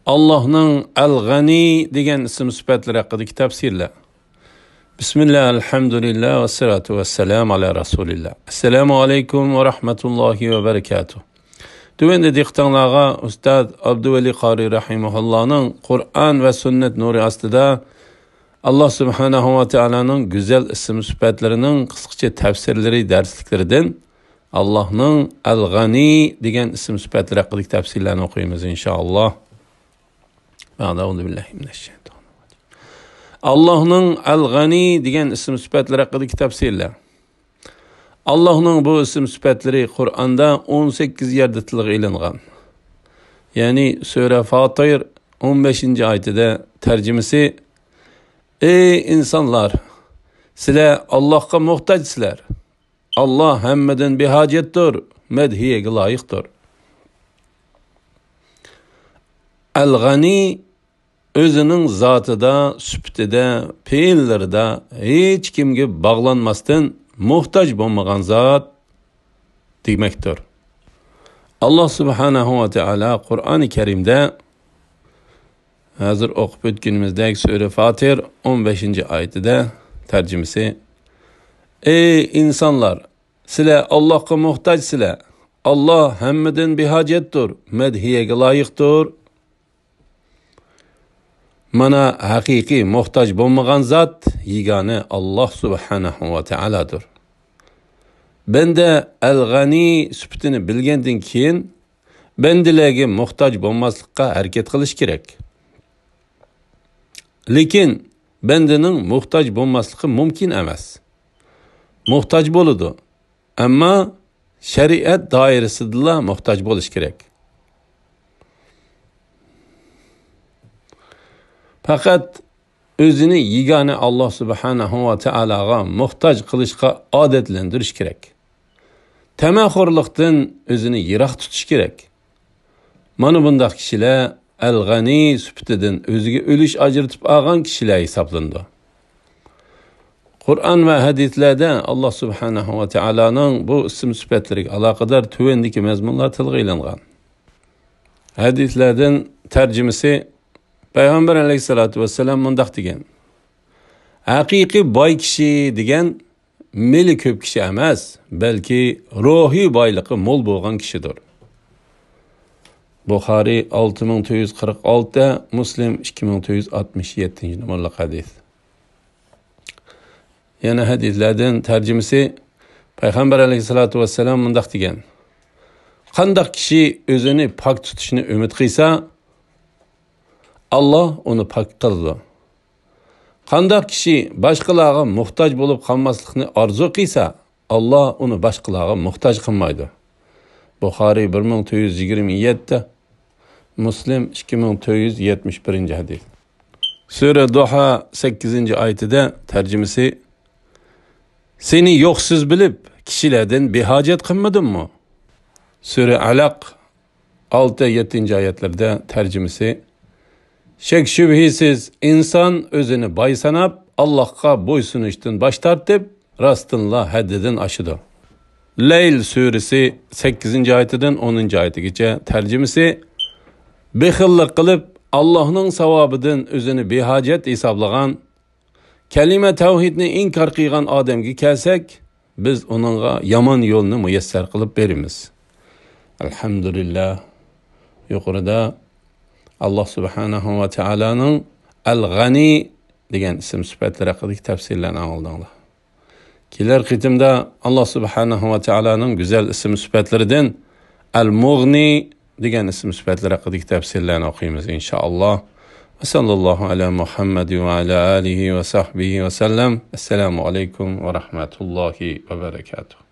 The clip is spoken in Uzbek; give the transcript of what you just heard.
Allah'ның Al-Gani degan ism sifatlari haqidagi tafsirlar. Bismillah, alhamdulillah ve salatu ve selam ala Rasulillah. Assalamu alaikum ve rahmetullahi ve berekatuh. Tuvende diqtanlarga Ustad Abduvali Qari Rahimahullah'ның Kur'an ve sünnet nuri astida Allah Subhanahu ve Teala'nın güzel isim sifatlarının kısaca tafsirleri dersliklerinden Allah'ның Al-Gani degan isim sifatları haqidagi tafsirlarni o'qiymiz inshaalloh. Allah'ның Al-Gani degan isim sifatları haqidagi tafsirlar. Allah'ның bu isim sifatları Kur'an'da 18 yerde tilga ilingan. Yani Sure Fatir 15. ayetide tercümesi: Ey insanlar, sizler Allah'a muhtaçsizlar. Allah hemmeden bir hacettir, medhiye layıktır. Al-Gani özünün zatıda, süptide, peynlerde hiç kimge bağlanmasdan muhtaç bulmagan zat demektir. Allah Subhanahu ve Teala Kur'an-ı Kerim'de hazır okup ötkünümüzdeki Sure Fatir 15. ayetide tercümesi: Ey insanlar, sizler Allah'a muhtaçsizlar. Allah hemmeden bir hacettir, medhiyege layıktır. Mana hakiki muhtaç bulmagan zat yegane Allah Subhanahu ve Teala'dır. Ben de Al-Gani süptini bilgendin keyin bendilerge muhtaç bulmaslıkka hareket kılış gerek. Lekin bendenin muhtaç bulmaslıkı mümkün emas. Muhtaç boludu. Ama şeriat dairesinde muhtaç boluş gerek. Fakat özünü yegane Allah Subhanahu ve Teala'ga muhtaç kılışka adetlendiriş gerek. Temahurluktan özünü yirak tutuş gerek. Mana bundak kişiler Al-Gani süptidin özüge ölüş acırtıp ağan kişiler hesaplandı. Kur'an ve hadislerde Allah Subhanahu ve Teala'nın bu isim süpetleri alakadar tüvendeki mezmunlar tilga ilingan. Hadislerden tercümesi Peygamber aleyhissalatu vesselam mundaq degan: Hakiki bay kişi degan meli köp kişi emas, belki ruhi baylığı mol bo'lgan kişidir. Buxoriy 6946, Muslim 2967 numaralı hadis. Yana hadislerden tercümesi Peygamber aleyhissalatu vesselam mundaq degan: Qandaq kişi özünü pak tutuşunu ümit qilsa, Allah onu pak qildi. Qandaq kişi başqalarga muhtaç bolup qalmaslikni arzu qilsa, Allah onu başqalarga muhtaç qilmaydi. Buxoriy 1927, Muslim 2471 hadis. Sure Duha 8. ayetide tercümesi: Seni yoksuz bilip kişilerden bir hacet qilmadın mı? Sure Alaq 6-7. ayetlerde tercümesi: Şek şübhisiz insan özünü bay sanap Allah'a boysunuştan baş tartıp rastınla haddeden aşıdı. Leyl suresi 8. ayetinden 10. ayetigacha tercümesi: Bexillik qilib Allah'ның savabıdan özünü behacet hesablagan, kelime tevhidni inkar qilgan odamga kelsak, biz onunğa yaman yo'lni muyassar qilib beramiz. Elhamdülillah. Yuqorida Allah Subhanahu ve Teala'nın Al-Gani degan isim sifatlari haqidagi tafsirlarni angladinglar. Kelar qitimda Allah Subhanahu ve Teala'nın güzel isim sifatlaridan Al-Mughni degan isim sifatlari haqidagi tafsirlarni o'qiymiz inshaalloh. Va sallallohu ala Muhammad ve ala alihi ve sahbihi ve sellem. Assalomu alaykum ve rahmetullohi ve berekatuh.